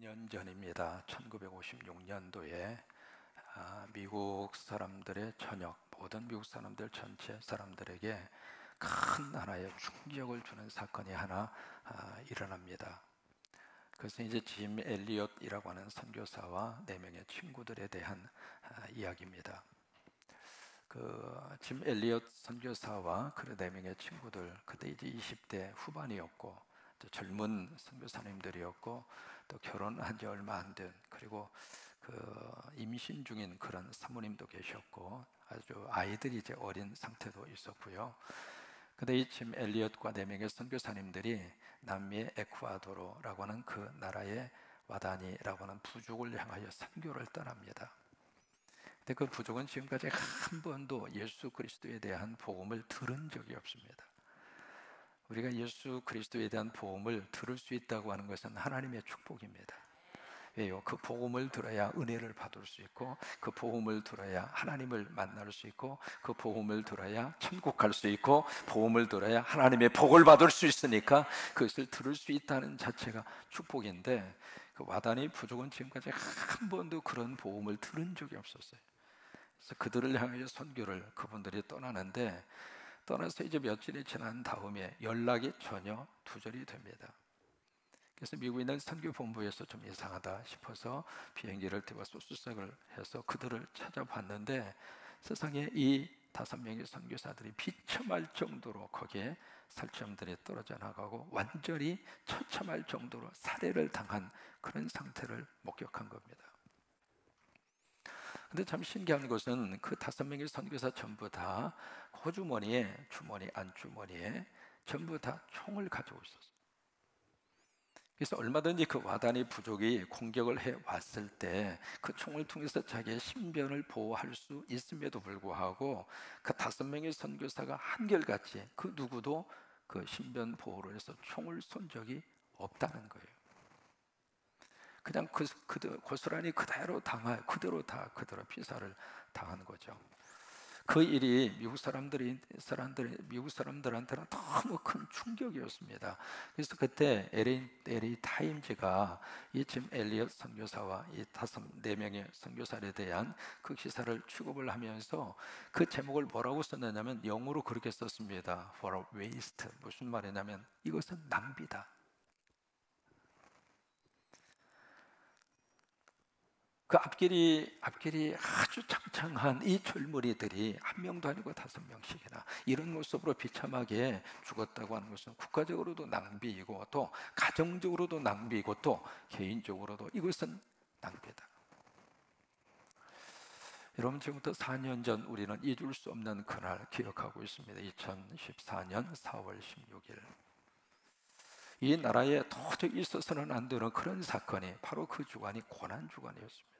5년 전입니다. 1956년도에 미국 사람들의 전역, 모든 미국 사람들 전체 사람들에게 큰 하나의 충격을 주는 사건이 하나 일어납니다. 그래서 이제 짐 엘리엇이라고 하는 선교사와 4명의 친구들에 대한 이야기입니다. 짐 엘리엇 선교사와 그 4명의 친구들, 그때 이제 20대 후반이었고 또 젊은 선교사님들이었고 또 결혼한 지 얼마 안 된, 그리고 임신 중인 그런 사모님도 계셨고 아주 아이들이 이제 어린 상태도 있었고요. 근데 이 짐 엘리엇과 4명의 선교사님들이 남미의 에쿠아도르라고 하는 그 나라의 와다니라고 하는 부족을 향하여 선교를 떠납니다. 근데 그 부족은 지금까지 한 번도 예수 그리스도에 대한 복음을 들은 적이 없습니다. 우리가 예수 그리스도에 대한 복음을 들을 수 있다고 하는 것은 하나님의 축복입니다. 왜요? 그 복음을 들어야 은혜를 받을 수 있고, 그 복음을 들어야 하나님을 만날 수 있고, 그 복음을 들어야 천국 갈 수 있고, 복음을 들어야 하나님의 복을 받을 수 있으니까 그것을 들을 수 있다는 자체가 축복인데, 그 와다니 부족은 지금까지 한 번도 그런 복음을 들은 적이 없었어요. 그래서 그들을 향해 선교를 그분들이 떠나는데, 떠나서 이제 며칠이 지난 다음에 연락이 전혀 두절이 됩니다. 그래서 미국에 있는 선교본부에서 좀 이상하다 싶어서 비행기를 태워서 수색을 해서 그들을 찾아봤는데, 세상에 이 5명의 선교사들이 비참할 정도로 거기에 살점들이 떨어져 나가고 완전히 처참할 정도로 살해를 당한 그런 상태를 목격한 겁니다. 근데 참 신기한 것은 그 5명의 선교사 전부 다 호주머니에, 주머니, 안주머니에 전부 다 총을 가지고 있었어요. 그래서 얼마든지 그 와다니 부족이 공격을 해 왔을 때 그 총을 통해서 자기의 신변을 보호할 수 있음에도 불구하고 그 5명의 선교사가 한결같이 그 누구도 그 신변 보호를 해서 총을 쏜 적이 없다는 거예요. 그냥 고스란히 그대로 그대로 피살을 당한 거죠. 그 일이 미국 사람들한테는 너무 큰 충격이었습니다. 그래서 그때 LA 타임즈가 이 짐 엘리엇 선교사와 이 4명의 선교사에 대한 그 기사를 취급을 하면서 그 제목을 뭐라고 썼느냐면 영어로 그렇게 썼습니다. For a waste. 무슨 말이냐면 이것은 낭비다. 그 앞길이 아주 창창한 이 젊은이들이 1명도 아니고 5명씩이나 이런 모습으로 비참하게 죽었다고 하는 것은 국가적으로도 낭비이고 또 가정적으로도 낭비이고 또 개인적으로도 이것은 낭비다. 여러분, 지금부터 4년 전 우리는 잊을 수 없는 그날 기억하고 있습니다. 2014년 4월 16일 이 나라에 도저히 있어서는 안 되는 그런 사건이 바로 그 주간이 고난주간이었습니다.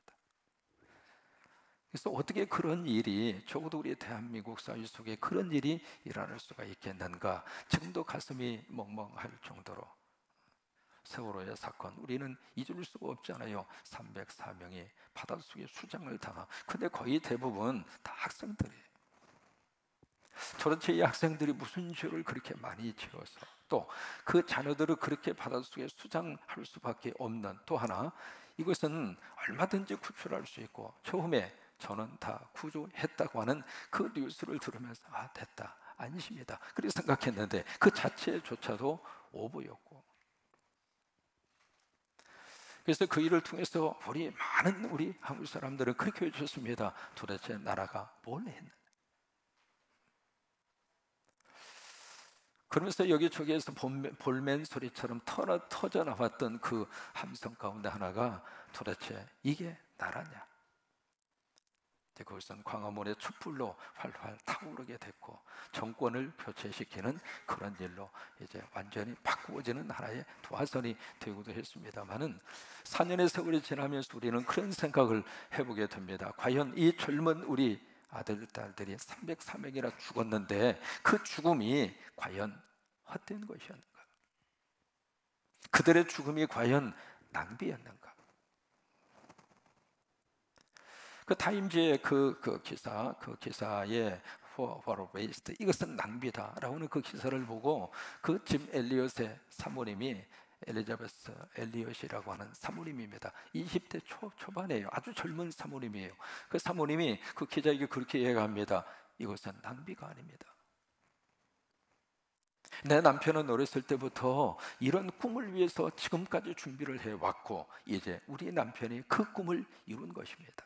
그래서 어떻게 그런 일이, 적어도 우리 대한민국 사회 속에 그런 일이 일어날 수가 있겠는가, 지금도 가슴이 멍멍할 정도로 세월호의 사건, 우리는 잊을 수가 없잖아요. 304명이 바닷속에 수장을 당하고, 근데 거의 대부분 다 학생들이에요. 도대체 이 학생들이 무슨 죄를 그렇게 많이 지어서 또 그 자녀들을 그렇게 바닷속에 수장할 수밖에 없는, 또 하나 이것은 얼마든지 구출할 수 있고 처음에 저는 다 구조했다고 하는 그 뉴스를 들으면서 됐다, 안심이다 그렇게 생각했는데 그 자체조차도 오보였고, 그래서 그 일을 통해서 많은 우리 한국 사람들은 그렇게 외쳤습니다. 도대체 나라가 뭘 했나? 그러면서 여기저기에서 볼멘 소리처럼 터져 나왔던 그 함성 가운데 하나가 도대체 이게 나라냐? 그것은 광화문의 촛불로 활활 타오르게 됐고 정권을 교체시키는 그런 일로 이제 완전히 바꾸어지는 하나의 도화선이 되기도 했습니다만은 4년의 세월이 지나면서 우리는 그런 생각을 해보게 됩니다. 과연 이 젊은 우리 아들, 딸들이 304명이나 죽었는데 그 죽음이 과연 헛된 것이었는가? 그들의 죽음이 과연 낭비였는가? 그 타임즈의 그 기사의 For a waste, 이것은 낭비다라고 하는 그 기사를 보고 그 짐 엘리엇의 사모님이 엘리자베스 엘리엇이라고 하는 사모님입니다. 20대 초반이에요. 아주 젊은 사모님이에요. 그 사모님이 그 기자에게 그렇게 얘기합니다. 이것은 낭비가 아닙니다. 내 남편은 어렸을 때부터 이런 꿈을 위해서 지금까지 준비를 해왔고, 이제 우리 남편이 그 꿈을 이룬 것입니다.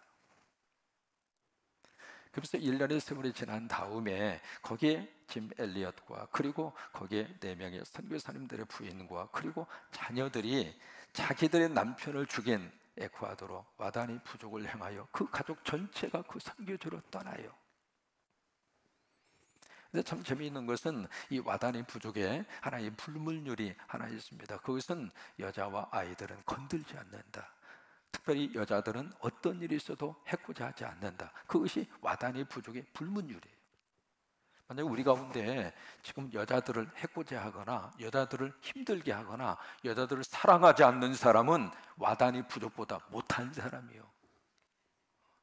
그래서 1년의 세월이 지난 다음에 거기에 짐 엘리엇과 그리고 거기에 4명의 선교사님들의 부인과 그리고 자녀들이 자기들의 남편을 죽인 에콰도르 와다니 부족을 향하여 그 가족 전체가 그 선교지로 떠나요. 근데 참 재미있는 것은 이 와다니 부족에 하나의 불문율이 하나 있습니다. 그것은 여자와 아이들은 건들지 않는다. 특별히 여자들은 어떤 일이 있어도 해코지 하지 않는다. 그것이 와다니 부족의 불문율이에요. 만약 우리 가운데 지금 여자들을 해코지 하거나 여자들을 힘들게 하거나 여자들을 사랑하지 않는 사람은 와다니 부족보다 못한 사람이에요.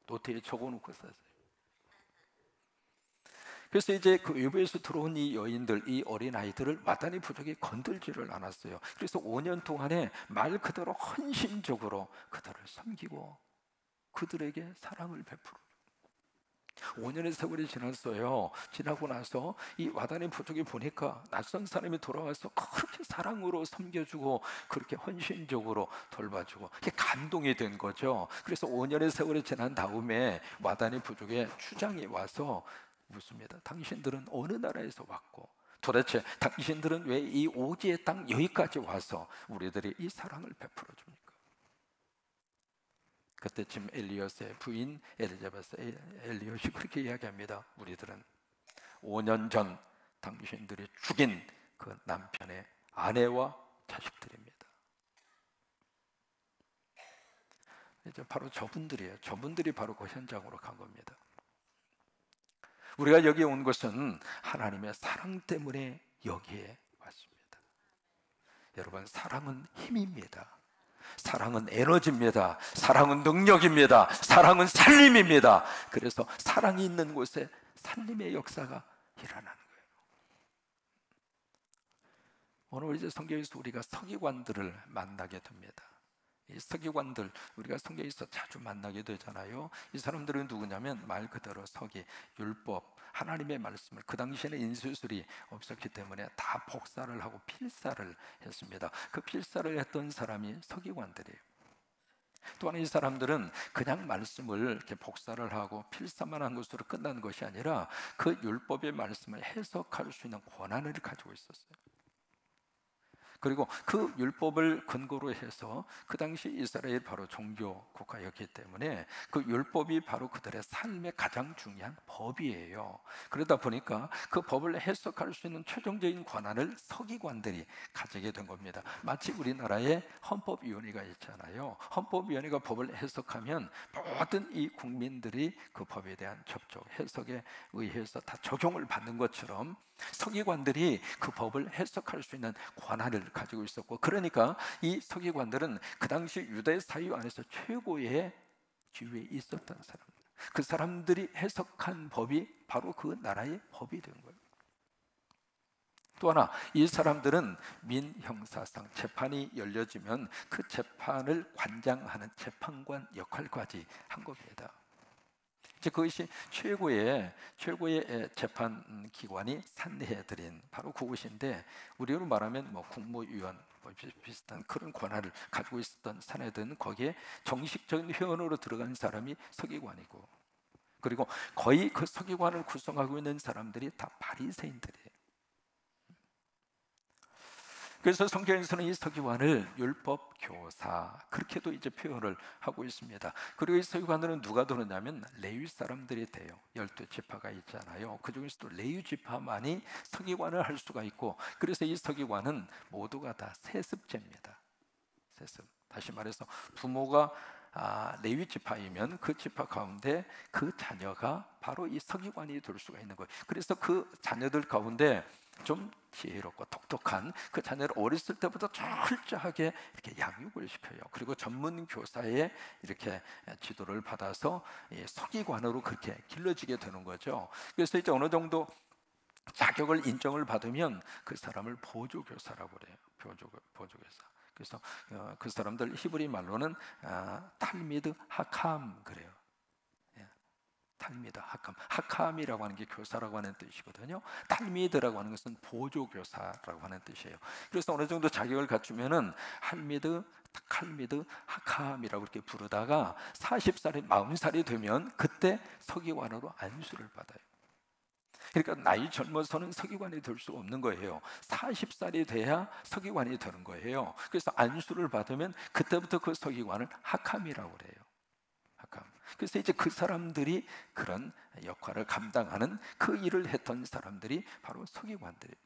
노트에 적어놓고 썼어요. 그래서 이제 그 외부에서 들어온 이 여인들, 이 어린아이들을 와다니 부족이 건들지를 않았어요. 그래서 5년 동안에 말 그대로 헌신적으로 그들을 섬기고 그들에게 사랑을 베풀어. 5년의 세월이 지났어요. 지나고 나서 이 와다니 부족이 보니까 낯선 사람이 돌아와서 그렇게 사랑으로 섬겨주고 그렇게 헌신적으로 돌봐주고 그게 감동이 된 거죠. 그래서 5년의 세월이 지난 다음에 와다니 부족의 추장이 와서 묻습니다. 당신들은 어느 나라에서 왔고 도대체 당신들은 왜 이 오지의 땅 여기까지 와서 우리들이 이 사랑을 베풀어 줍니까? 그때 짐 엘리엇의 부인 엘리자베스 엘리엇이 그렇게 이야기합니다. 우리들은 5년 전 당신들이 죽인 그 남편의 아내와 자식들입니다. 이제 바로 저분들이에요. 저분들이 바로 그 현장으로 간 겁니다. 우리가 여기에 온 것은 하나님의 사랑 때문에 여기에 왔습니다. 여러분, 사랑은 힘입니다. 사랑은 에너지입니다. 사랑은 능력입니다. 사랑은 살림입니다. 그래서 사랑이 있는 곳에 살림의 역사가 일어나는 거예요. 오늘 이제 성경에서 우리가 서기관들을 만나게 됩니다. 이 서기관들, 우리가 성경에서 자주 만나게 되잖아요. 이 사람들은 누구냐면 말 그대로 서기, 율법, 하나님의 말씀을, 그 당시에는 인쇄술이 없었기 때문에 다 복사를 하고 필사를 했습니다. 그 필사를 했던 사람이 서기관들이에요. 또한 이 사람들은 그냥 말씀을 이렇게 복사를 하고 필사만 한 것으로 끝나는 것이 아니라 그 율법의 말씀을 해석할 수 있는 권한을 가지고 있었어요. 그리고 그 율법을 근거로 해서 그 당시 이스라엘 바로 종교 국가였기 때문에 그 율법이 바로 그들의 삶의 가장 중요한 법이에요. 그러다 보니까 그 법을 해석할 수 있는 최종적인 권한을 서기관들이 가지게 된 겁니다. 마치 우리나라에 헌법위원회가 있잖아요. 헌법위원회가 법을 해석하면 모든 이 국민들이 그 법에 대한 접촉, 해석에 의해서 다 적용을 받는 것처럼 서기관들이 그 법을 해석할 수 있는 권한을 가지고 있었고, 그러니까 이 서기관들은 그 당시 유대 사회 안에서 최고의 지위에 있었던 사람들, 그 사람들이 해석한 법이 바로 그 나라의 법이 된 거예요. 또 하나, 이 사람들은 민형사상 재판이 열려지면 그 재판을 관장하는 재판관 역할까지 한 겁니다. 이제 그것이 최고의 재판 기관이 산헤드린, 바로 그곳인데, 우리로 말하면 뭐 국무위원 비슷한 그런 권한을 가지고 있었던 산헤드는 거기에 정식적인 회원으로 들어간 사람이 서기관이고, 그리고 거의 그 서기관을 구성하고 있는 사람들이 다 바리새인들이에요. 그래서 성경에서는 이 서기관을 율법 교사, 그렇게도 이제 표현을 하고 있습니다. 그리고 이 서기관들은 누가 되느냐면 레위 사람들이 돼요. 12지파가 있잖아요. 그 중에서도 레위 지파만이 서기관을 할 수가 있고, 그래서 이 서기관은 모두가 다 세습제입니다. 세습. 다시 말해서 부모가 레위 지파이면 그 지파 가운데 그 자녀가 바로 이 서기관이 될 수가 있는 거예요. 그래서 그 자녀들 가운데 좀 지혜롭고 똑똑한 그 자녀를 어렸을 때부터 철저하게 이렇게 양육을 시켜요. 그리고 전문 교사의 이렇게 지도를 받아서 서기관으로 그렇게 길러지게 되는 거죠. 그래서 이제 어느 정도 자격을 인정을 받으면 그 사람을 보조교사라고 그래요. 보조교사. 그래서 그 사람들 히브리 말로는 탈미드 하캄 그래요. 탈미드 하캄, 하캄이라고 하는 게 교사라고 하는 뜻이거든요. 탈미드라고 하는 것은 보조교사라고 하는 뜻이에요. 그래서 어느 정도 자격을 갖추면은 할미드, 칼미드, 하캄이라고 이렇게 부르다가 40살이 40살이 되면 그때 서기관으로 안수를 받아요. 그러니까 나이 젊어서는 서기관이 될 수 없는 거예요. 40살이 돼야 서기관이 되는 거예요. 그래서 안수를 받으면 그때부터 그 서기관을 하캄이라고 그래요. 하캄. 그래서 이제 그 사람들이 그런 역할을 감당하는 그 일을 했던 사람들이 바로 서기관들이에요.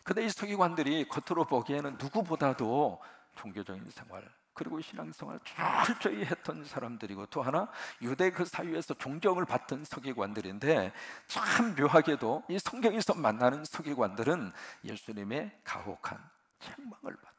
근데 이 서기관들이 겉으로 보기에는 누구보다도 종교적인 생활 그리고 신앙생활을 철저히 했던 사람들이고, 또 하나 유대 그 사회에서 존경을 받던 서기관들인데, 참 묘하게도 이 성경에서 만나는 서기관들은 예수님의 가혹한 책망을 받아요.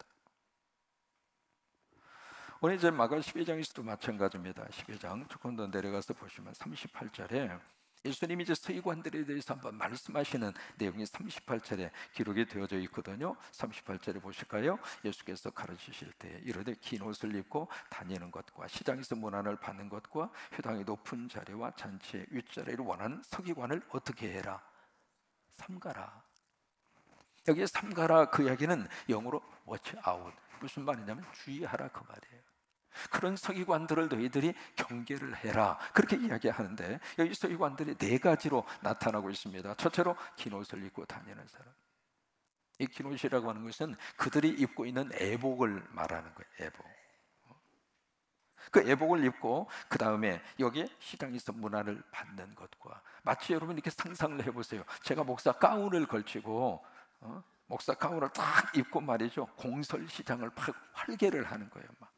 오늘 이제 마가 12장에서도 마찬가지입니다. 12장 조금 더 내려가서 보시면 38절에 예수님이 이제 서기관들에 대해서 한번 말씀하시는 내용이 38절에 기록이 되어져 있거든요. 38절에 보실까요? 예수께서 가르치실 때 이르되 긴 옷을 입고 다니는 것과 시장에서 문안을 받는 것과 회당의 높은 자리와 잔치의 윗자리를 원하는 서기관을 어떻게 해라? 삼가라. 여기에 삼가라 그 이야기는 영어로 watch out, 무슨 말이냐면 주의하라 그 말이에요. 그런 서기관들을 너희들이 경계를 해라, 그렇게 이야기하는데, 여기 서기관들이 네 가지로 나타나고 있습니다. 첫째로 긴 옷을 입고 다니는 사람. 이 긴 옷이라고 하는 것은 그들이 입고 있는 애복을 말하는 거예요. 애복. 그 애복을 입고 그 다음에 여기에 시장에서 문안을 받는 것과, 마치 여러분 이렇게 상상을 해보세요. 제가 목사 가운을 걸치고 목사 가운을 딱 입고 말이죠, 공설시장을 막 활개를 하는 거예요. 막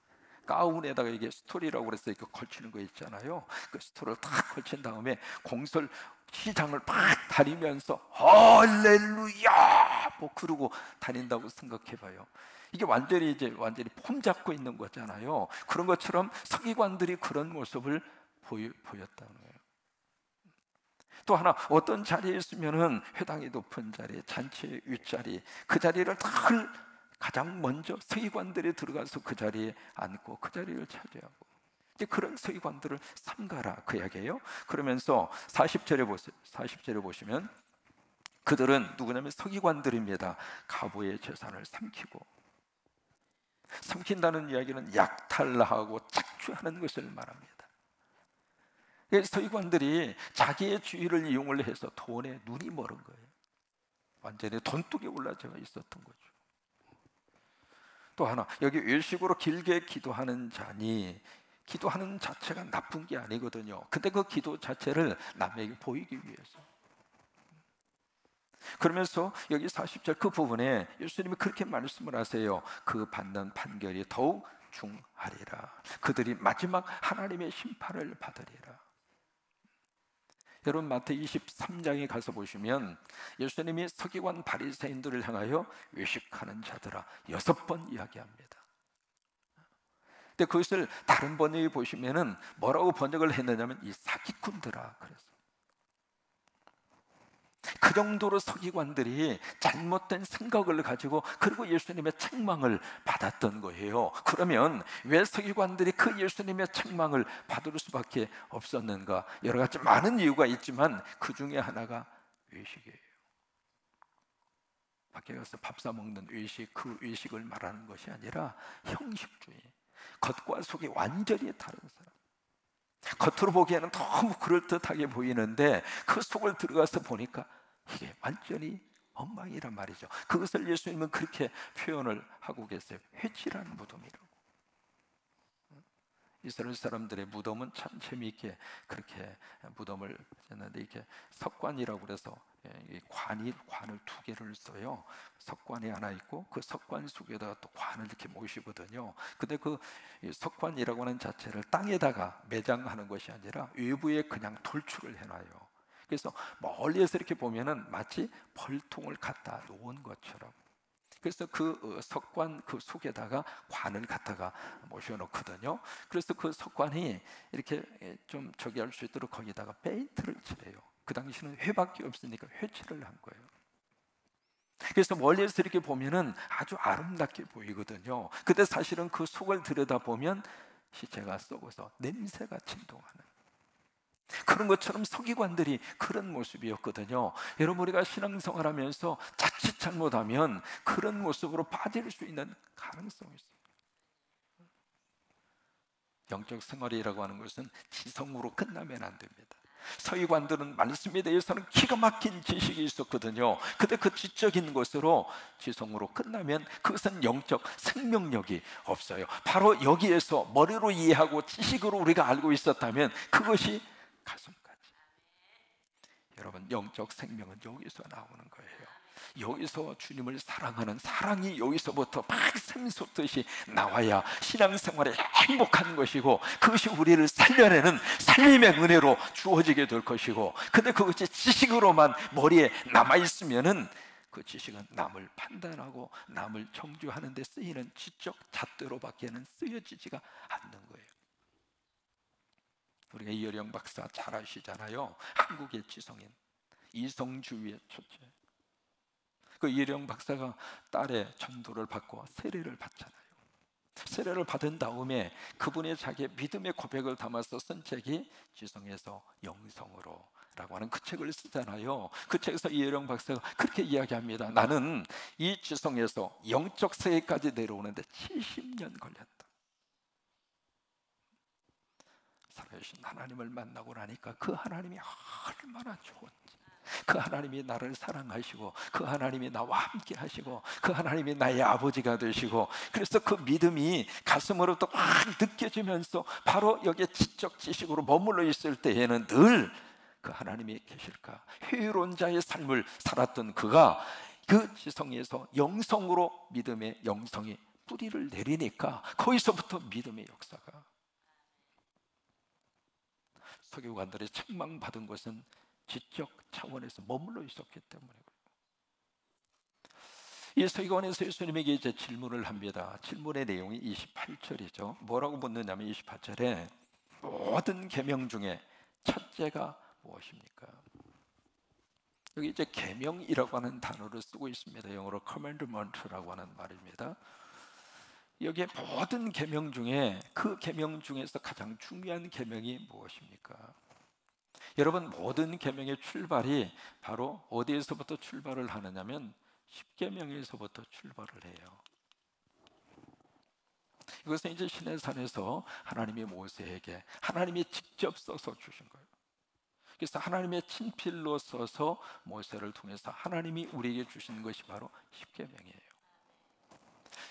가운에다가 이게 스토리라고 그래서 이렇게 걸치는 거 있잖아요. 그 스토리를 딱 걸친 다음에 공설 시장을 팍 다니면서 할렐루야 뭐 그러고 다닌다고 생각해봐요. 이게 완전히 폼 잡고 있는 거잖아요. 그런 것처럼 서기관들이 그런 모습을 보였다는 거예요. 또 하나, 어떤 자리에 있으면은 회당이 높은 자리, 잔치의 윗자리, 그 자리를 늘 가장 먼저 서기관들이 들어가서 그 자리에 앉고 그 자리를 차지하고, 이제 그런 서기관들을 삼가라 그 이야기예요. 그러면서 40절에 보시면 그들은 누구냐면 서기관들입니다. 가부의 재산을 삼킨다는 이야기는 약탈하고 착취하는 것을 말합니다. 서기관들이 자기의 지위를 이용을 해서 돈에 눈이 멀은 거예요. 완전히 돈독에 올라져 있었던 거죠. 또 하나, 여기 외식으로 길게 기도하는 자니, 기도하는 자체가 나쁜 게 아니거든요. 근데 그 기도 자체를 남에게 보이기 위해서. 그러면서 여기 40절 그 부분에 예수님이 그렇게 말씀을 하세요. 그 받는 판결이 더욱 중하리라. 그들이 마지막 하나님의 심판을 받으리라. 여러분 마태 23장에 가서 보시면 예수님이 서기관 바리새인들을 향하여 외식하는 자들아 6번 이야기합니다. 근데 그것을 다른 번역에 보시면은 뭐라고 번역을 했느냐면 이 사기꾼들아, 그래서 그 정도로 서기관들이 잘못된 생각을 가지고 그리고 예수님의 책망을 받았던 거예요. 그러면 왜 서기관들이 그 예수님의 책망을 받을 수밖에 없었는가? 여러 가지 많은 이유가 있지만 그 중에 하나가 외식이에요. 밖에 가서 밥 사 먹는 외식, 그 외식을 말하는 것이 아니라 형식주의, 겉과 속이 완전히 다른 사람. 겉으로 보기에는 너무 그럴듯하게 보이는데 그 속을 들어가서 보니까 이게 완전히 엉망이란 말이죠. 그것을 예수님은 그렇게 표현을 하고 계세요. 회칠한 무덤이라고. 이스라엘 사람들의 무덤은 참 재미있게 그렇게 무덤을 했는데, 이게 석관이라고 그래서 관을 2개를 써요. 석관이 하나 있고 그 석관 속에다가 또 관을 이렇게 모시거든요. 근데 그 석관이라고 하는 자체를 땅에다가 매장하는 것이 아니라 외부에 그냥 돌출을 해놔요. 그래서 멀리에서 이렇게 보면은 마치 벌통을 갖다 놓은 것처럼. 그래서 그 석관 그 속에다가 관을 갖다가 모셔놓거든요. 그래서 그 석관이 이렇게 좀 저기 할 수 있도록 거기다가 페인트를 칠해요. 그 당시는 회밖에 없으니까 회칠을 한 거예요. 그래서 멀리서 이렇게 보면은 아주 아름답게 보이거든요. 근데 사실은 그 속을 들여다보면 시체가 썩어서 냄새가 진동하는 그런 것처럼 서기관들이 그런 모습이었거든요. 여러분, 우리가 신앙생활하면서 자칫 잘못하면 그런 모습으로 빠질 수 있는 가능성이 있어요. 영적 생활이라고 하는 것은 지성으로 끝나면 안 됩니다. 서기관들은 말씀에 대해서는 기가 막힌 지식이 있었거든요. 근데 그 지적인 것으로 지성으로 끝나면 그것은 영적 생명력이 없어요. 바로 여기에서 머리로 이해하고 지식으로 우리가 알고 있었다면 그것이 가슴까지. 여러분, 영적 생명은 여기서 나오는 거예요. 여기서 주님을 사랑하는 사랑이 여기서부터 막 샘솟듯이 나와야 신앙생활에 행복한 것이고, 그것이 우리를 살려내는 살림의 은혜로 주어지게 될 것이고, 근데 그것이 지식으로만 머리에 남아있으면은 그 지식은 남을 판단하고 남을 정죄하는 데 쓰이는 지적 잣대로밖에는 쓰여지지가 않는 거예요. 우리가 이효령 박사 잘 아시잖아요. 한국의 지성인, 이성주의의 초체. 그 이효령 박사가 딸의 전도를 받고 세례를 받잖아요. 세례를 받은 다음에 그분의 자기의 믿음의 고백을 담아서 쓴 책이 지성에서 영성으로 라고 하는 그 책을 쓰잖아요. 그 책에서 이효령 박사가 그렇게 이야기합니다. 나는 이 지성에서 영적 세계까지 내려오는데 70년 걸렸다. 살아계신 하나님을 만나고 나니까 그 하나님이 얼마나 좋은지, 그 하나님이 나를 사랑하시고, 그 하나님이 나와 함께 하시고, 그 하나님이 나의 아버지가 되시고, 그래서 그 믿음이 가슴으로부터 확 느껴지면서 바로 여기에 지적 지식으로 머물러 있을 때에는 늘 그 하나님이 계실까, 회의로운 자의 삶을 살았던 그가 그 지성에서 영성으로 믿음의 영성이 뿌리를 내리니까 거기서부터 믿음의 역사가, 서기관들이 책망받은 것은 지적 차원에서 머물러 있었기 때문이고요. 이 서기관에서 예수님에게 이제 질문을 합니다. 질문의 내용이 28절이죠. 뭐라고 묻느냐면 28절에 모든 계명 중에 첫째가 무엇입니까? 여기 이제 계명이라고 하는 단어를 쓰고 있습니다. 영어로 commandment라고 하는 말입니다. 여기에 모든 계명 중에 그 계명 중에서 가장 중요한 계명이 무엇입니까? 여러분, 모든 계명의 출발이 바로 어디에서부터 출발을 하느냐면 10계명에서부터 출발을 해요. 이것은 이제 시내산에서 하나님이 모세에게 하나님이 직접 써서 주신 거예요. 그래서 하나님의 친필로 써서 모세를 통해서 하나님이 우리에게 주신 것이 바로 10계명이에요.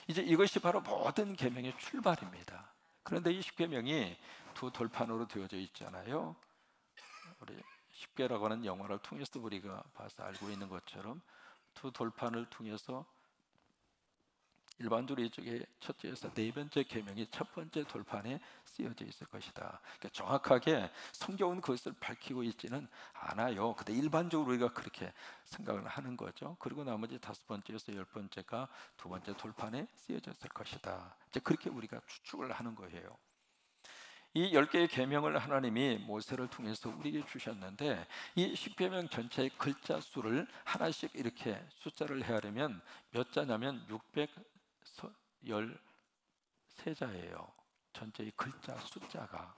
이제 이것이 바로 모든 계명의 출발입니다. 그런데 이 10계명이 두 돌판으로 되어져 있잖아요. 우리 10계라고 하는 영화를 통해서 우리가 봐서 알고 있는 것처럼 두 돌판을 통해서 일반적으로 이쪽에 첫째에서 네 번째 계명이 첫 번째 돌판에 쓰여져 있을 것이다. 그러니까 정확하게 성경은 그것을 밝히고 있지는 않아요. 근데 일반적으로 우리가 그렇게 생각을 하는 거죠. 그리고 나머지 다섯 번째에서 열 번째가 두 번째 돌판에 쓰여졌을 것이다. 이제 그렇게 우리가 추측을 하는 거예요. 이 10개의 계명을 하나님이 모세를 통해서 우리에게 주셨는데, 이 10계명 전체의 글자 수를 하나씩 이렇게 숫자를 헤아리면 몇 자냐면 613자예요. 전체의 글자 숫자가.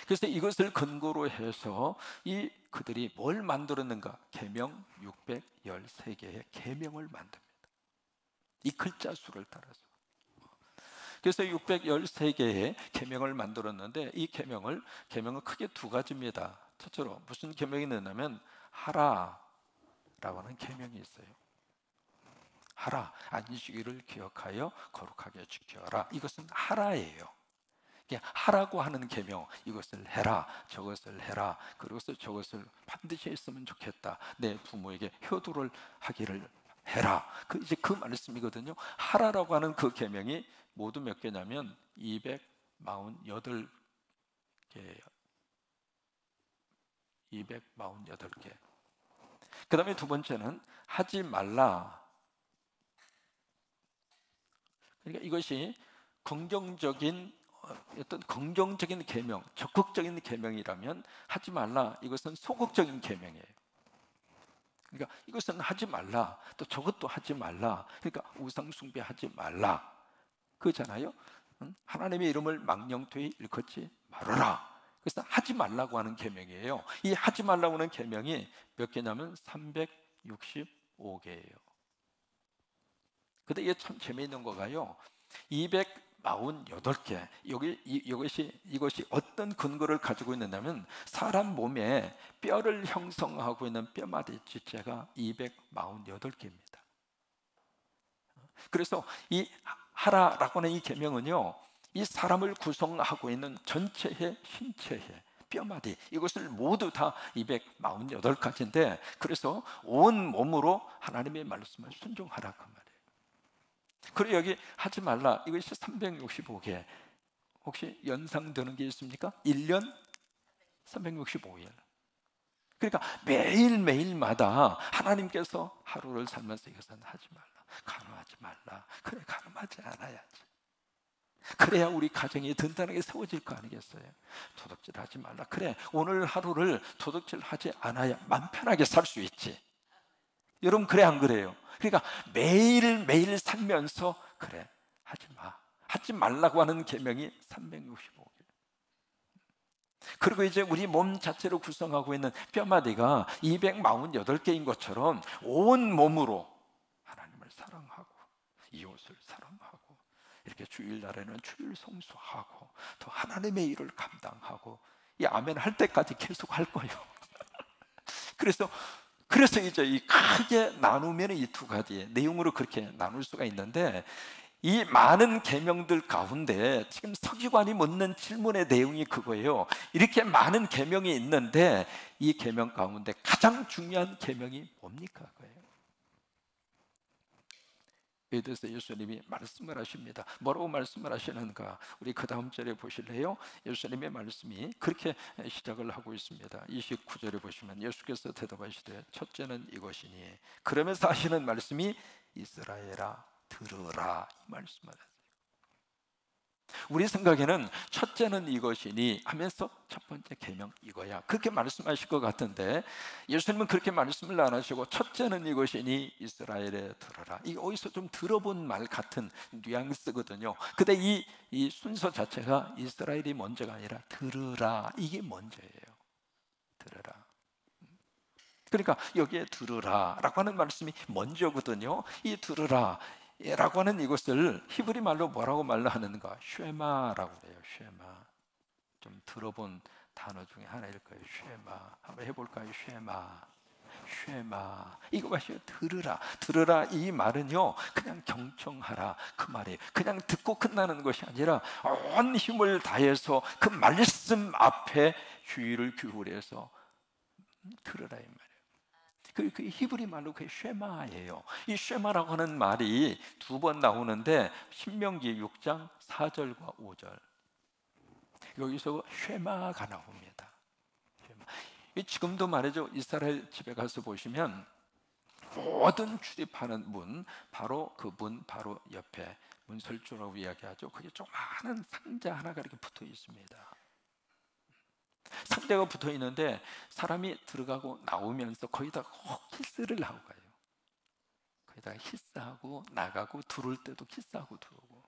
그래서 이것을 근거로 해서 그들이 뭘 만들었는가? 계명 613개의 계명을 만듭니다. 이 글자 수를 따라서. 그래서 613개의 계명을 만들었는데, 이 계명은 크게 두 가지입니다. 첫째로 무슨 계명이 있냐면 하라라고 하는 계명이 있어요. 하라, 안식일을 기억하여 거룩하게 지켜라. 이것은 하라예요. 하라고 하는 계명, 이것을 해라, 저것을 해라, 그리고 저것을 반드시 했으면 좋겠다. 내 부모에게 효도를 하기를 해라. 이제 그 말씀이거든요. 하라라고 하는 그 계명이 모두 몇 개냐면 248개예요. 248개. 그 다음에 두 번째는 하지 말라. 그러니까 이것이 어떤 긍정적인 계명, 적극적인 계명이라면 하지 말라, 이것은 소극적인 계명이에요. 그러니까 이것은 하지 말라, 또 저것도 하지 말라. 그러니까 우상 숭배하지 말라 그잖아요. 응? 하나님의 이름을 망령되이 일컫지 말아라. 그래서 하지 말라고 하는 계명이에요. 이 하지 말라고 하는 계명이 몇 개냐면 365개예요. 근데 이게 참 재미있는 거가요, 248개. 이것이 어떤 근거를 가지고 있느냐면 사람 몸에 뼈를 형성하고 있는 뼈마디 지체가 248개입니다. 그래서 이 하라라고 하는 이 계명은요, 이 사람을 구성하고 있는 전체의 신체의 뼈마디, 이것을 모두 다 248가지인데, 그래서 온 몸으로 하나님의 말씀을 순종하라 그 말이에요. 그리고 여기 하지 말라, 이것이 365개. 혹시 연상되는 게 있습니까? 1년 365일. 그러니까 매일매일마다 하나님께서 하루를 살면서 이것은 하지 말라, 간음하지 말라. 그래, 간음하지 않아야지. 그래야 우리 가정이 든든하게 세워질 거 아니겠어요? 도둑질하지 말라. 그래, 오늘 하루를 도둑질하지 않아야 맘 편하게 살 수 있지. 여러분, 그래 안 그래요? 그러니까 매일매일 살면서 그래, 하지 마, 하지 말라고 하는 계명이 365개. 그리고 이제 우리 몸 자체로 구성하고 있는 뼈마디가 248개인 것처럼 온 몸으로 하나님을 사랑하고 이웃을 사랑하고, 이렇게 주일날에는 주일 성수하고, 또 하나님의 일을 감당하고, 이 아멘 할 때까지 계속 할 거예요. 그래서 이제 이 크게 나누면 이 두 가지의 내용으로 그렇게 나눌 수가 있는데, 이 많은 계명들 가운데 지금 서기관이 묻는 질문의 내용이 그거예요. 이렇게 많은 계명이 있는데 이 계명 가운데 가장 중요한 계명이 뭡니까? 그거예요. 이에 대해서 예수님이 말씀을 하십니다. 뭐라고 말씀을 하시는가? 우리 그 다음 절에 보실래요? 예수님의 말씀이 그렇게 시작을 하고 있습니다. 29절에 보시면 예수께서 대답하시되 첫째는 이것이니, 그러면서 하시는 말씀이 이스라엘아 들으라, 이 말씀을 하세요. 우리 생각에는 첫째는 이것이니 하면서 첫 번째 계명 이거야, 그렇게 말씀하실 것 같은데, 예수님은 그렇게 말씀을 안 하시고 첫째는 이것이니 이스라엘에 들어라, 이게 어디서 좀 들어본 말 같은 뉘앙스거든요. 근데 이 순서 자체가 이스라엘이 먼저가 아니라 들으라, 이게 먼저예요. 들으라. 그러니까 여기에 들으라라고 하는 말씀이 먼저거든요. 이 들으라 라고 하는 이것을 히브리 말로 뭐라고 말로 하는가? 쉐마라고 해요. 쉐마. 좀 들어본 단어 중에 하나일 거예요. 쉐마. 한번 해볼까요? 쉐마. 쉐마. 이거 마시요. 들으라. 들으라, 이 말은요, 그냥 경청하라 그 말이에요. 그냥 듣고 끝나는 것이 아니라 온 힘을 다해서 그 말씀 앞에 주의를 기울여서 들으라, 이 말이에요. 그 히브리 말로 그게 쉐마예요. 이 쉐마라고 하는 말이 두 번 나오는데 신명기 6장 4절과 5절, 여기서 쉐마가 나옵니다. 쉐마. 지금도 말이죠, 이스라엘 집에 가서 보시면 모든 출입하는 문, 바로 그 문 바로 옆에 문설주라고 이야기하죠. 그게 조그마한 상자 하나가 이렇게 붙어 있습니다. 상자가 붙어 있는데 사람이 들어가고 나오면서 거기다가 키스를 하고 가요. 거기다가 키스하고 나가고, 들어올 때도 키스하고 들어오고.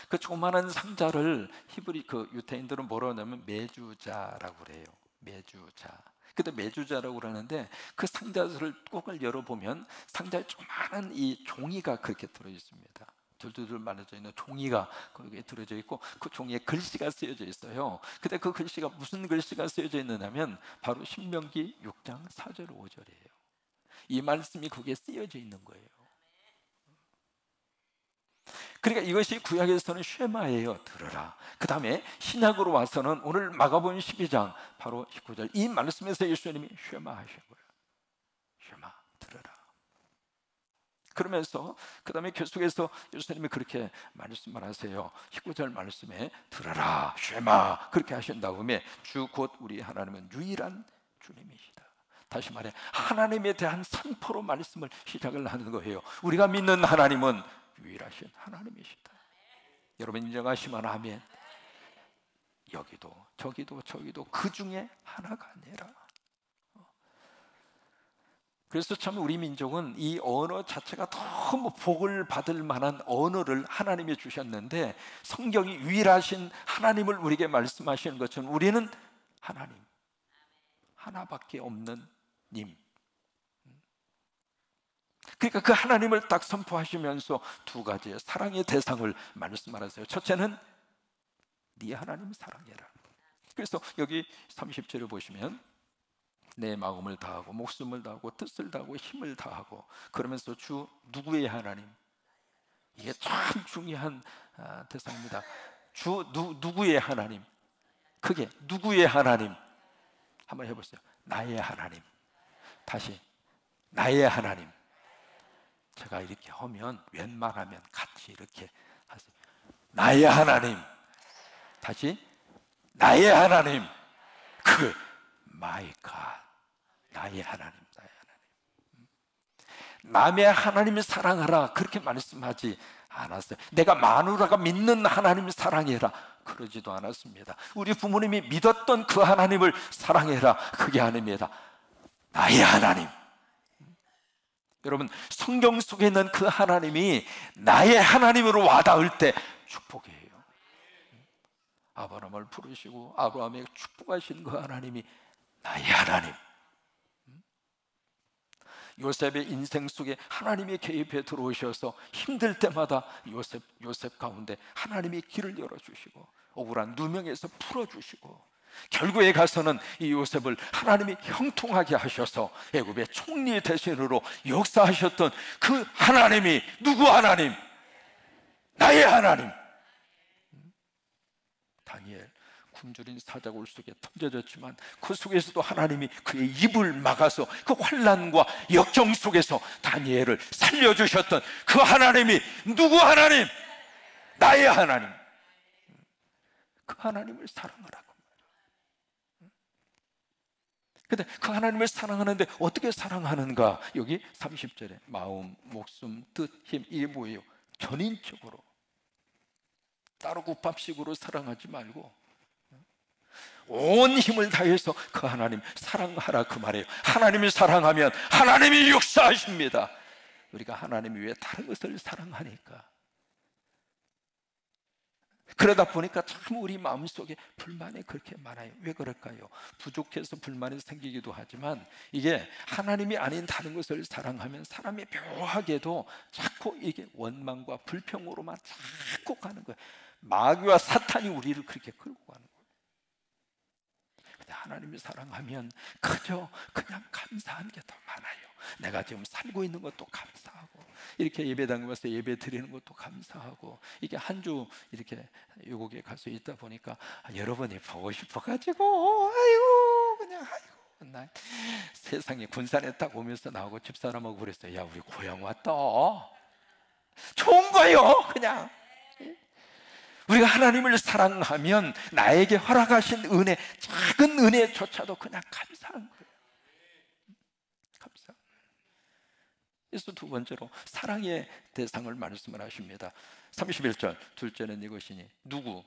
그 조그마한 상자를 히브리 그 유대인들은 뭐라고 하냐면 메주자라고 그래요. 메주자. 근데 메주자라고 그러는데 그 상자를 꼭 열어보면 상자에 조그마한 이 종이가 그렇게 들어 있습니다. 둘둘둘 말려져 있는 종이가 거기에 들어져 있고, 그 종이에 글씨가 쓰여져 있어요. 근데 그 글씨가 무슨 글씨가 쓰여져 있느냐면 바로 신명기 6장 4절 5절이에요. 이 말씀이 거기에 쓰여져 있는 거예요. 그러니까 이것이 구약에서는 쉐마예요. 들어라. 그 다음에 신약으로 와서는 오늘 마가복음 12장 바로 19절, 이 말씀에서 예수님이 쉐마 하신 거예요. 쉐마, 들어라. 그러면서 그 다음에 계속해서 예수님이 그렇게 말씀을 하세요. 19절 말씀에 들어라, 쉐마, 그렇게 하신 다음에 주 곧 우리 하나님은 유일한 주님이시다. 다시 말해 하나님에 대한 선포로 말씀을 시작을 하는 거예요. 우리가 믿는 하나님은 유일하신 하나님이시다. 여러분 인정하시면 아멘. 여기도 저기도 그 중에 하나가 아니라, 그래서 참 우리 민족은 이 언어 자체가 너무 복을 받을 만한 언어를 하나님이 주셨는데, 성경이 유일하신 하나님을 우리에게 말씀하시는 것처럼 우리는 하나님, 하나밖에 없는 님. 그러니까 그 하나님을 딱 선포하시면서 두 가지의 사랑의 대상을 말씀하세요. 첫째는 네 하나님 사랑해라. 그래서 여기 30절을 보시면 내 마음을 다하고 목숨을 다하고 뜻을 다하고 힘을 다하고, 그러면서 주 누구의 하나님, 이게 참 중요한 대상입니다. 주 누구의 하나님, 크게 누구의 하나님 한번 해보세요. 나의 하나님. 다시 나의 하나님. 제가 이렇게 하면 웬만하면 같이 이렇게 하세요. 나의 하나님. 다시 나의 하나님. 그 My God. 나의 하나님, 나의 하나님. 남의 하나님을 사랑하라 그렇게 말씀하지 않았어요. 내가 마누라가 믿는 하나님을 사랑해라 그러지도 않았습니다. 우리 부모님이 믿었던 그 하나님을 사랑해라, 그게 아닙니다. 나의 하나님. 여러분, 성경 속에 있는 그 하나님이 나의 하나님으로 와닿을 때 축복이에요. 아브라함을 부르시고 아브라함에게 축복하신 그 하나님이 나의 하나님. 요셉의 인생 속에 하나님의 개입에 들어오셔서 힘들 때마다 요셉 가운데 하나님이 길을 열어주시고 억울한 누명에서 풀어주시고, 결국에 가서는 이 요셉을 하나님이 형통하게 하셔서 애굽의 총리 대신으로 역사하셨던 그 하나님이 누구 하나님? 나의 하나님. 다니엘 굶주린 사자굴 속에 던져졌지만 그 속에서도 하나님이 그의 입을 막아서 그 환난과 역경 속에서 다니엘을 살려주셨던 그 하나님이 누구 하나님? 나의 하나님. 그 하나님을 사랑하라고. 근데 그 하나님을 사랑하는데 어떻게 사랑하는가? 여기 30절에 마음, 목숨, 뜻, 힘, 이게 뭐예요? 전인적으로, 따로 국밥식으로 사랑하지 말고 온 힘을 다해서 그 하나님 사랑하라 그 말이에요. 하나님을 사랑하면 하나님이 역사하십니다. 우리가 하나님이 왜 다른 것을 사랑하니까, 그러다 보니까 참 우리 마음속에 불만이 그렇게 많아요. 왜 그럴까요? 부족해서 불만이 생기기도 하지만, 이게 하나님이 아닌 다른 것을 사랑하면 사람이 묘하게도 자꾸 이게 원망과 불평으로만 자꾸 가는 거예요. 마귀와 사탄이 우리를 그렇게 끌고 가는 거예요. 근데 하나님을 사랑하면 그저 그냥 감사한 게 더 많아요. 내가 지금 살고 있는 것도 감사하고, 이렇게 예배당에 와서 예배 드리는 것도 감사하고, 이게 한 주 이렇게 요곡에 가서 있다 보니까 여러분이 보고 싶어가지고 아이고 그냥 아이고, 나 세상에 군산에 딱 오면서 나오고 집사람하고 그랬어요. 야, 우리 고향 왔다. 좋은 거예요. 그냥 우리가 하나님을 사랑하면 나에게 허락하신 은혜, 작은 은혜조차도 그냥 감사한 거예요. 감사. 그래서 두 번째로 사랑의 대상을 말씀을 하십니다. 31절, 둘째는 이것이니 누구?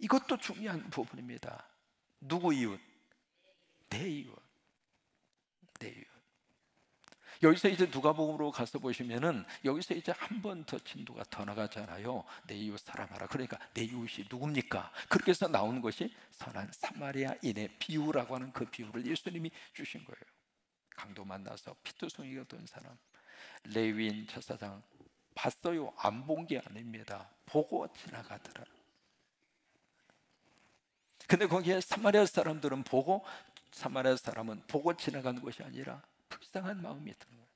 이것도 중요한 부분입니다. 누구 이웃? 내 이웃. 내 이웃. 여기서 이제 누가복음으로 가서 보시면은 여기서 이제 한 번 더 진도가 더 나가잖아요. 내 이웃 사랑하라. 그러니까 내 이웃이 누굽니까? 그렇게 해서 나오는 것이 선한 사마리아인의 비유라고 하는 그 비유를 예수님이 주신 거예요. 강도 만나서 피투성이가 된 사람, 레위인 제사장 봤어요? 안 본 게 아닙니다. 보고 지나가더라. 근데 거기에 사마리아 사람들은 보고, 사마리아 사람은 보고 지나간 것이 아니라 불쌍한 마음이 드는 거예요.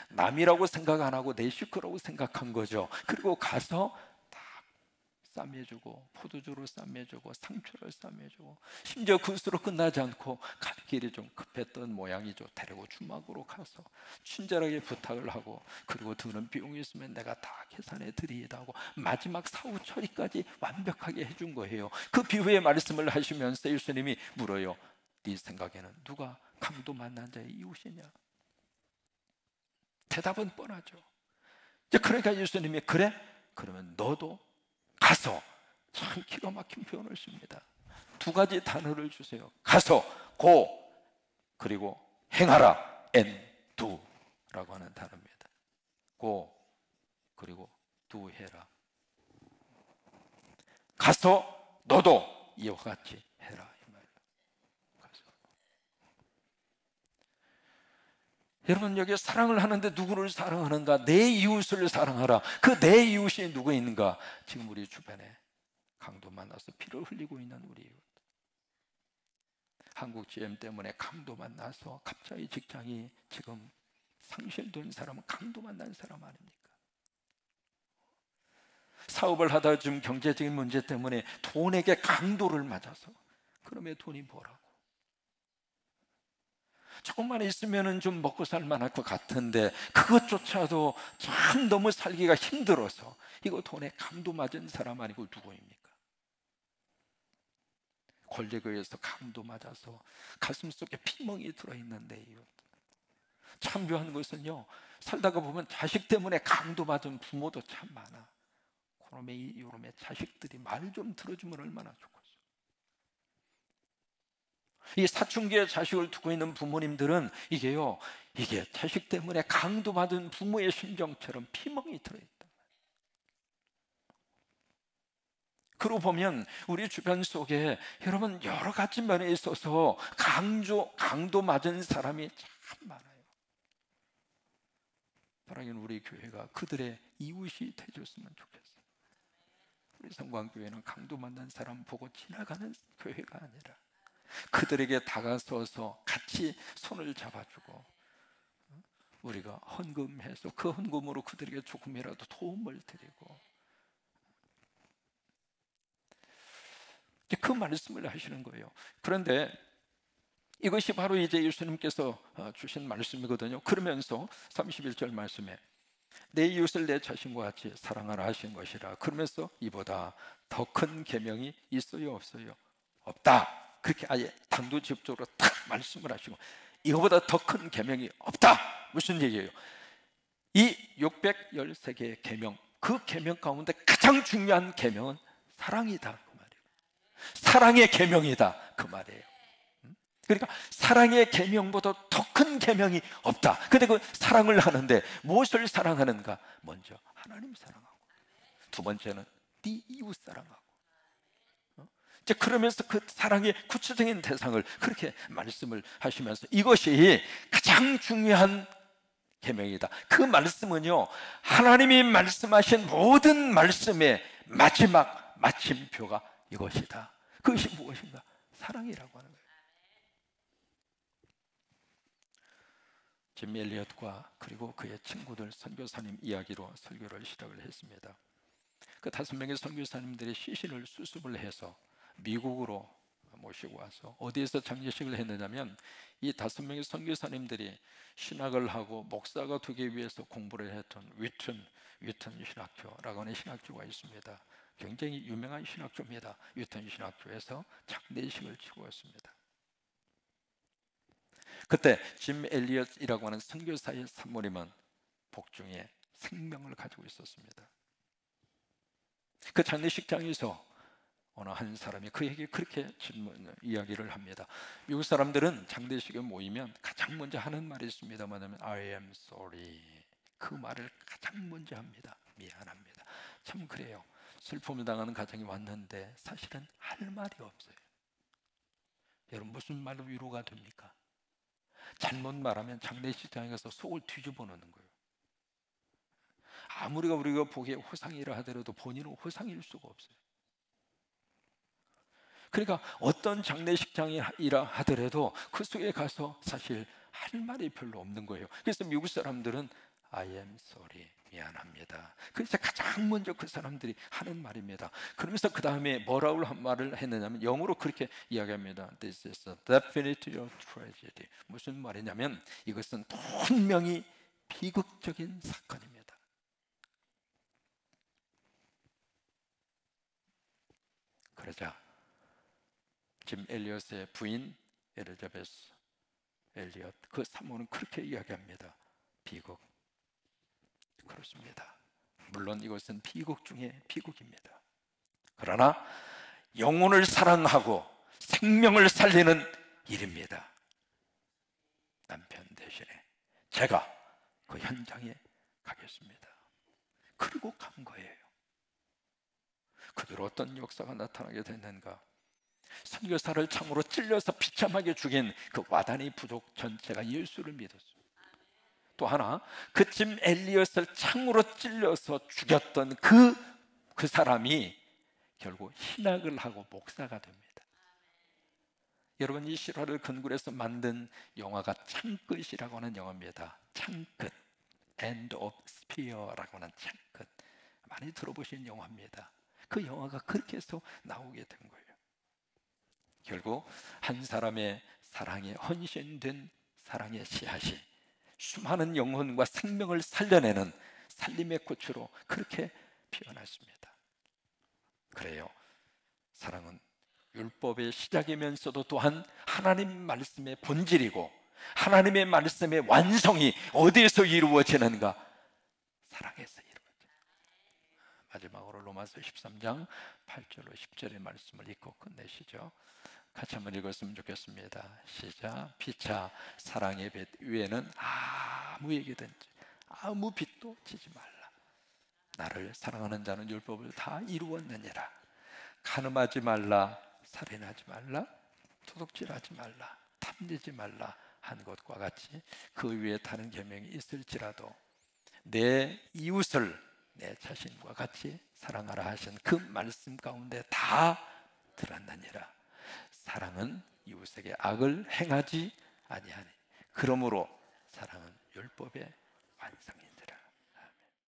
남이라고 생각 안 하고 내 식구라고 생각한 거죠. 그리고 가서 다 쌈매주고, 포도주로 쌈매주고, 상추를 쌈매주고, 심지어 그것으로 끝나지 않고 갈 길이 좀 급했던 모양이죠. 데리고 주막으로 가서 친절하게 부탁을 하고, 그리고 드는 비용이 있으면 내가 다 계산해 드리이다 하고 마지막 사후 처리까지 완벽하게 해준 거예요. 그 비유의 말씀을 하시면서 예수님이 물어요. 네 생각에는 누가 강도 만난 자의 이웃이냐? 대답은 뻔하죠. 그러니까 예수님이 그래? 그러면 너도 가서, 참 기가 막힌 표현을 씁니다. 두 가지 단어를 주세요. 가서, 고, 그리고 행하라, and do라고 하는 단어입니다. go, 그리고 do 해라. 가서 너도 이와 같이 해라, 이 말이에요. 가서. 여러분, 여기 사랑을 하는데 누구를 사랑하는가? 내 이웃을 사랑하라. 그 내 이웃이 누구 있는가? 지금 우리 주변에 강도 만나서 피를 흘리고 있는 우리 이웃, 한국 GM 때문에 강도 만나서 갑자기 직장이 지금 상실된 사람은 강도 만난 사람 아닙니까? 사업을 하다 좀 경제적인 문제 때문에 돈에게 강도를 맞아서, 그러면 돈이 뭐라고? 조금만 있으면 좀 먹고 살만할 것 같은데 그것조차도 참 너무 살기가 힘들어서, 이거 돈에 강도 맞은 사람 아니고 누구입니까? 권력에 의해서 강도 맞아서 가슴속에 피멍이 들어있는데, 참 묘한 것은요, 살다가 보면 자식 때문에 강도 맞은 부모도 참 많아. 그놈의 자식들이 말 좀 들어주면 얼마나 좋겠어. 이 사춘기에 자식을 두고 있는 부모님들은 이게 자식 때문에 강도 받은 부모의 심정처럼 피멍이 들어있다. 그러고 보면 우리 주변 속에 여러분 여러 가지 면에 있어서 강도 맞은 사람이 참 많아요. 바라기는 우리 교회가 그들의 이웃이 되줬으면 좋겠어요. 우리 성광교회는 강도 만난 사람 보고 지나가는 교회가 아니라 그들에게 다가서서 같이 손을 잡아주고, 우리가 헌금해서 그 헌금으로 그들에게 조금이라도 도움을 드리고, 그 말씀을 하시는 거예요. 그런데 이것이 바로 이제 예수님께서 주신 말씀이거든요. 그러면서 31절 말씀에 내 이웃을 내 자신과 같이 사랑하라 하신 것이라. 그러면서 이보다 더 큰 계명이 있어요, 없어요? 없다. 그렇게 아예 단도직입적으로 딱 말씀을 하시고, 이거보다 더 큰 계명이 없다. 무슨 얘기예요? 이 613개의 계명, 그 계명 가운데 가장 중요한 계명은 사랑이다, 그 말이에요. 사랑의 계명이다, 그 말이에요. 그러니까 사랑의 계명보다 더 큰 계명이 없다. 근데 그 사랑을 하는데 무엇을 사랑하는가? 먼저 하나님 사랑하고, 두 번째는 네 이웃 사랑하고, 이제 그러면서 그 사랑의 구체적인 대상을 그렇게 말씀을 하시면서 이것이 가장 중요한 계명이다. 그 말씀은요, 하나님이 말씀하신 모든 말씀의 마지막 마침표가 이것이다. 그것이 무엇인가? 사랑이라고 하는 거예요. 짐 엘리엇과 그리고 그의 친구들 선교사님 이야기로 설교를 시작을 했습니다. 그 5명의 선교사님들이 시신을 수습을 해서 미국으로 모시고 와서 어디에서 장례식을 했느냐면, 이 5명의 선교사님들이 신학을 하고 목사가 되기 위해서 공부를 했던 위튼 신학교라고 하는 신학교가 있습니다. 굉장히 유명한 신학교입니다. 위튼 신학교에서 장례식을 치루었습니다. 그때 짐 엘리엇이라고 하는 선교사의 산모님은 복중에 생명을 가지고 있었습니다. 그 장례식장에서 어느 한 사람이 그에게 그렇게 이야기를 합니다. 미국 사람들은 장례식에 모이면 가장 먼저 하는 말이 있습니다. 뭐냐면 I am sorry. 그 말을 가장 먼저 합니다. 미안합니다. 참 그래요. 슬픔을 당하는 가정이 왔는데 사실은 할 말이 없어요. 여러분, 무슨 말로 위로가 됩니까? 잘못 말하면 장례식장에 가서 속을 뒤집어 놓는 거예요. 아무리 우리가 보기에 호상이라 하더라도 본인은 호상일 수가 없어요. 그러니까 어떤 장례식장이라 하더라도 그 속에 가서 사실 할 말이 별로 없는 거예요. 그래서 미국 사람들은 I am sorry, 미안합니다. 그래서 가장 먼저 그 사람들이 하는 말입니다. 그러면서 그 다음에 뭐라고 한 말을 했느냐면, 영어로 그렇게 이야기합니다. This is a definitive tragedy. 무슨 말이냐면 이것은 분명히 비극적인 사건입니다. 그러자 짐 엘리엇의 부인 엘리자베스 엘리엇, 그 사모는 그렇게 이야기합니다. 비극. 그렇습니다. 물론 이것은 비극 중에 비극입니다. 그러나 영혼을 사랑하고 생명을 살리는 일입니다. 난 제가 그 현장에 가겠습니다. 그리고 간 거예요. 그대로 어떤 역사가 나타나게 됐는가? 선교사를 창으로 찔려서 비참하게 죽인 그 와다니 부족 전체가 예수를 믿었어요. 또 하나, 그 집 엘리엇을 창으로 찔려서 죽였던 그 사람이 결국 신학을 하고 목사가 됩니다. 여러분, 이 실화를 근거로 해서 만든 영화가 창끝이라고 하는 영화입니다. 창끝, End of Spear라고 하는 창끝, 많이 들어보신 영화입니다. 그 영화가 그렇게 해서 나오게 된 거예요. 결국 한 사람의 사랑에 헌신된 사랑의 씨앗이 수많은 영혼과 생명을 살려내는 살림의 꽃으로 그렇게 피어났습니다. 그래요, 사랑은 율법의 시작이면서도 또한 하나님 말씀의 본질이고, 하나님의 말씀의 완성이 어디에서 이루어지는가? 사랑에서 이루어져요. 마지막으로 로마서 13장 8절로 10절의 말씀을 읽고 끝내시죠. 같이 한번 읽었으면 좋겠습니다. 시작. 피차 사랑의 빚 위에는 아무에게든지 아무 빚도 지지 말라. 나를 사랑하는 자는 율법을 다 이루었느니라. 간음하지 말라, 살인하지 말라, 도둑질하지 말라, 탐내지 말라 한 것과 같이 그 위에 다른 계명이 있을지라도 내 이웃을 내 자신과 같이 사랑하라 하신 그 말씀 가운데 다 들었느니라. 사랑은 이웃에게 악을 행하지 아니하니 그러므로 사랑은 율법의 완성이다.